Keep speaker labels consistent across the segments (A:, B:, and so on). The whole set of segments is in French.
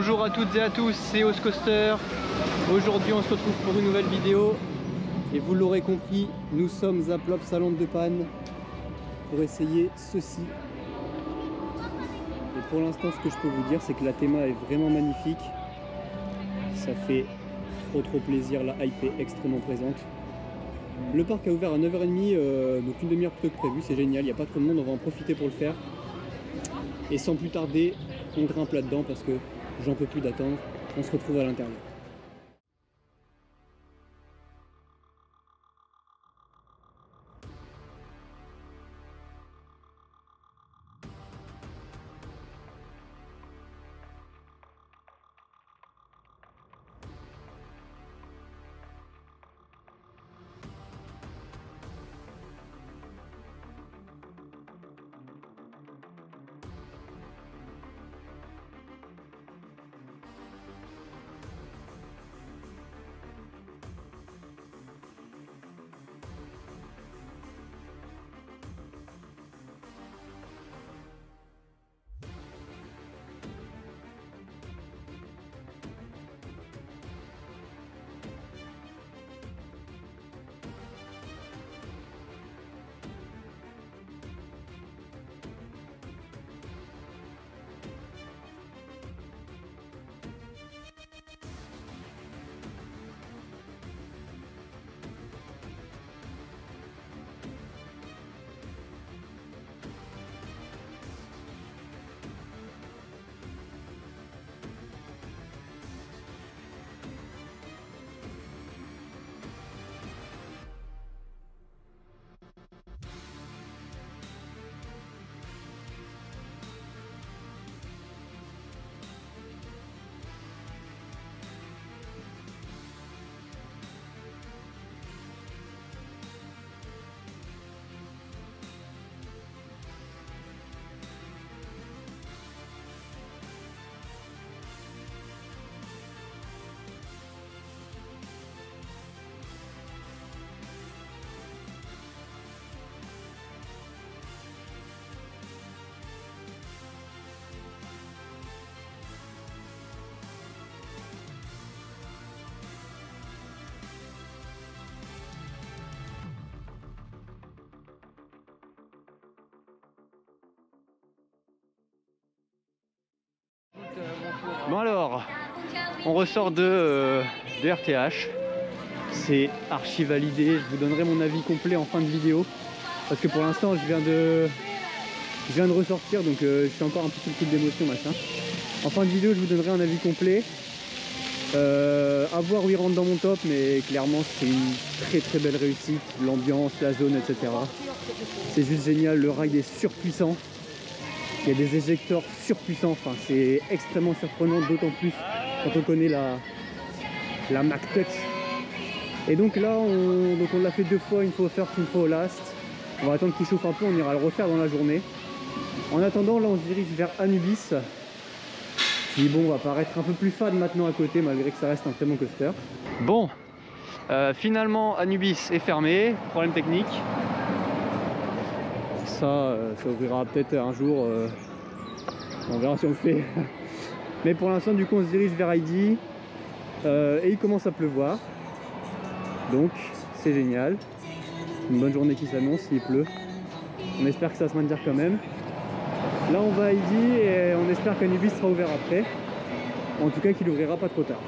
A: Bonjour à toutes et à tous, c'est Oscoster. Aujourd'hui on se retrouve pour une nouvelle vidéo. Et vous l'aurez compris, nous sommes à Plops à Lampe de Panne pour essayer ceci. Et pour l'instant, ce que je peux vous dire, c'est que la théma est vraiment magnifique. Ça fait trop plaisir, la hype est extrêmement présente. Le parc a ouvert à 9h30, donc une demi-heure plus tôt que prévu, c'est génial, il n'y a pas trop de monde, on va en profiter pour le faire. Et sans plus tarder, on grimpe là-dedans parce que j'en peux plus d'attendre, on se retrouve à l'intérieur. Bon alors, on ressort de RTH, c'est archi validé, je vous donnerai mon avis complet en fin de vidéo, parce que pour l'instant je viens de ressortir, donc je suis encore un peu sous le coup d'émotion machin. En fin de vidéo je vous donnerai un avis complet, à voir où il rentre dans mon top, mais clairement c'est une très belle réussite, l'ambiance, la zone, etc. C'est juste génial, le ride est surpuissant. Il y a des éjecteurs surpuissants, enfin, c'est extrêmement surprenant, d'autant plus quand on connaît la Mac Touch. Et donc là, on l'a fait 2 fois, une fois au first, une fois au last. On va attendre qu'il chauffe un peu, on ira le refaire dans la journée. En attendant, là on se dirige vers Anubis, qui bon, va paraître un peu plus fade maintenant à côté, malgré que ça reste un très bon coaster. Bon, finalement Anubis est fermé, problème technique. Ça ouvrira peut-être un jour, on verra si on le fait. Mais pour l'instant, du coup, on se dirige vers Heidi et il commence à pleuvoir. Donc, c'est génial. Une bonne journée qui s'annonce, s'il pleut. On espère que ça va se maintenir quand même. Là, on va à Heidi et on espère qu'Anubis sera ouvert après. En tout cas, qu'il ouvrira pas trop tard.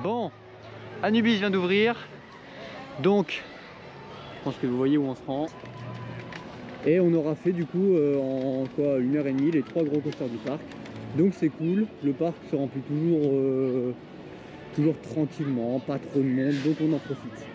A: Bon, Anubis vient d'ouvrir, donc je pense que vous voyez où on se rend. Et on aura fait du coup en quoi 1h30 les 3 gros coasters du parc. Donc c'est cool, le parc se remplit toujours tranquillement, pas trop de monde, donc on en profite.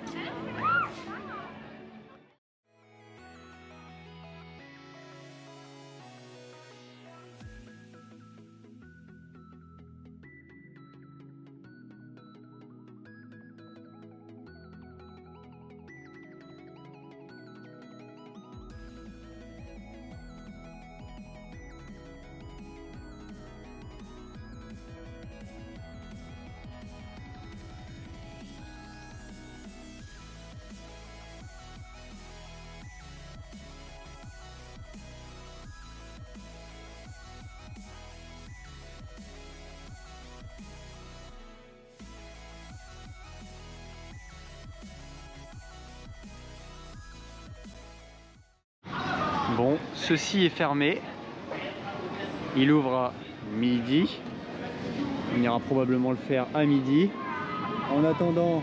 A: Bon, ceci est fermé. Il ouvre à midi. On ira probablement le faire à midi. En attendant,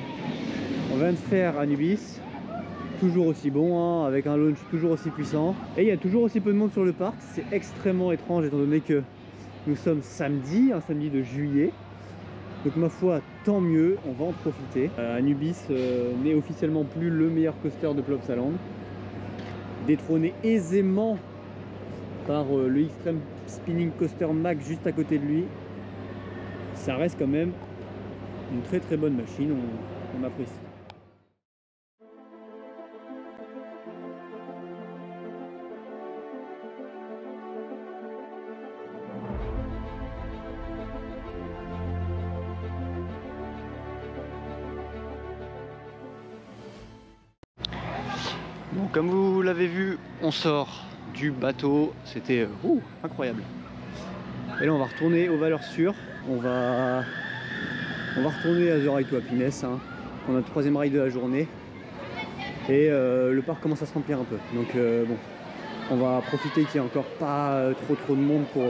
A: on vient de faire Anubis. Toujours aussi bon, hein, avec un launch toujours aussi puissant. Et il y a toujours aussi peu de monde sur le parc. C'est extrêmement étrange étant donné que nous sommes samedi, un samedi de juillet. Donc ma foi, tant mieux, on va en profiter. Anubis n'est officiellement plus le meilleur coaster de Plopsaland. Détrôné aisément par le Extreme Spinning Coaster Max juste à côté de lui. Ça reste quand même une très très bonne machine, on apprécie. Bon, comme vous l'avez vu, on sort du bateau, c'était incroyable. Et là on va retourner aux valeurs sûres, on va retourner à The Ride to Happiness, hein, pour notre troisième ride de la journée. Et le parc commence à se remplir un peu, donc bon, on va profiter qu'il n'y ait encore pas trop de monde pour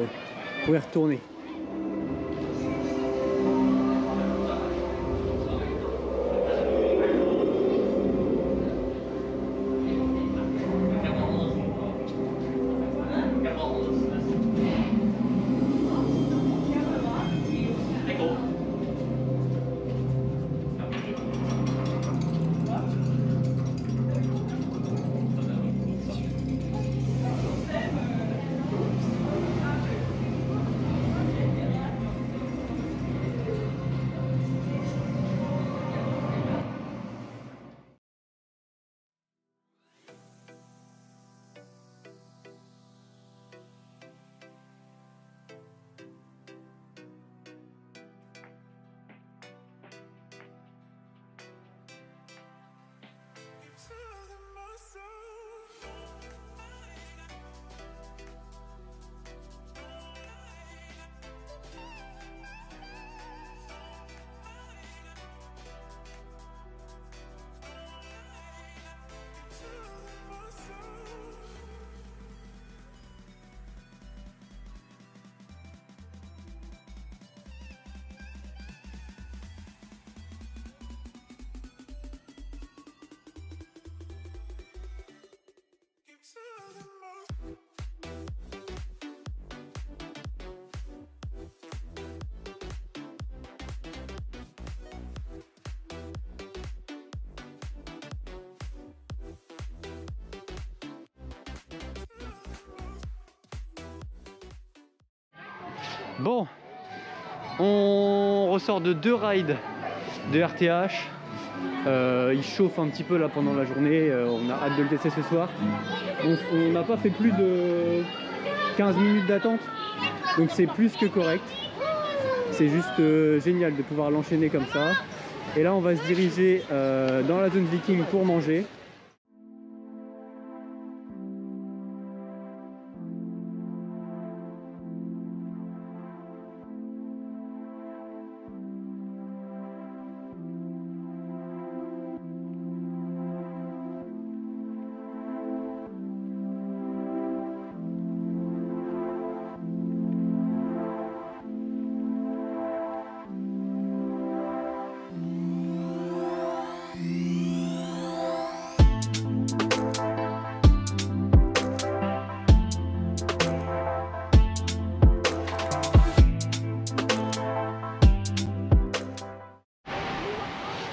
A: y retourner. Bon, on ressort de 2 rides de RTH. Il chauffe un petit peu là pendant la journée, on a hâte de le tester ce soir. On n'a pas fait plus de 15 minutes d'attente, donc c'est plus que correct. C'est juste génial de pouvoir l'enchaîner comme ça. Et là on va se diriger dans la zone viking pour manger.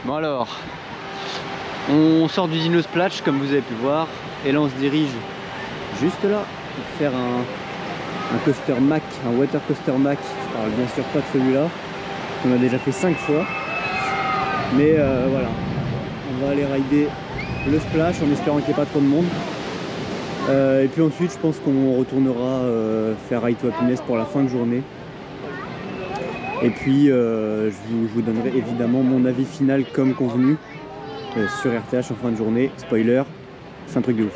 A: Bon alors, on sort d'Usine Splatch comme vous avez pu voir, et là on se dirige juste là pour faire un coaster Mack, un water coaster Mack. Je parle bien sûr pas de celui-là, on a déjà fait 5 fois, mais voilà, on va aller rider le Splash en espérant qu'il n'y ait pas trop de monde. Et puis ensuite je pense qu'on retournera faire Ride to Happiness pour la fin de journée. Et puis je vous donnerai évidemment mon avis final comme convenu sur RTH en fin de journée. Spoiler, c'est un truc de ouf.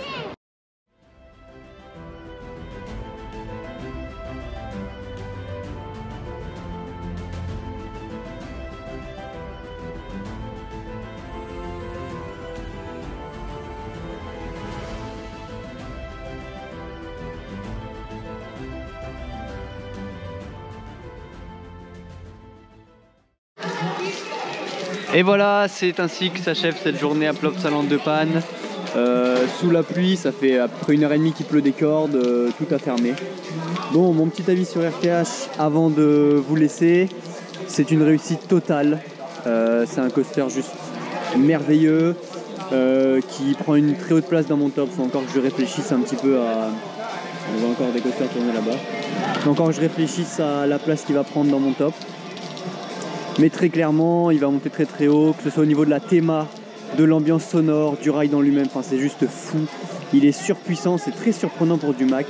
A: Et voilà, c'est ainsi que s'achève cette journée à Plopsaland de Panne. Sous la pluie, ça fait à peu près 1h30 qu'il pleut des cordes, tout a fermé. Bon, mon petit avis sur RTH avant de vous laisser, c'est une réussite totale. C'est un coaster juste merveilleux, qui prend une très haute place dans mon top. Faut encore que je réfléchisse un petit peu à... On voit encore des coasters tourner là-bas. Faut encore que je réfléchisse à la place qu'il va prendre dans mon top. Mais très clairement, il va monter très très haut, que ce soit au niveau de la théma, de l'ambiance sonore, du ride en lui-même, enfin c'est juste fou. Il est surpuissant, c'est très surprenant pour du Mack.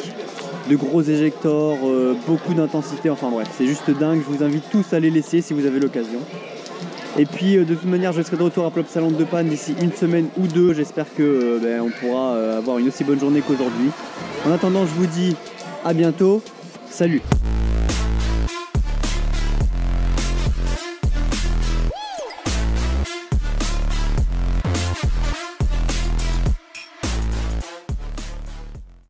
A: De gros éjectors, beaucoup d'intensité, enfin bref, c'est juste dingue. Je vous invite tous à les laisser si vous avez l'occasion. Et puis de toute manière, je serai de retour à Plopsaland de Panne d'ici une semaine ou deux. J'espère que on pourra avoir une aussi bonne journée qu'aujourd'hui. En attendant, je vous dis à bientôt. Salut!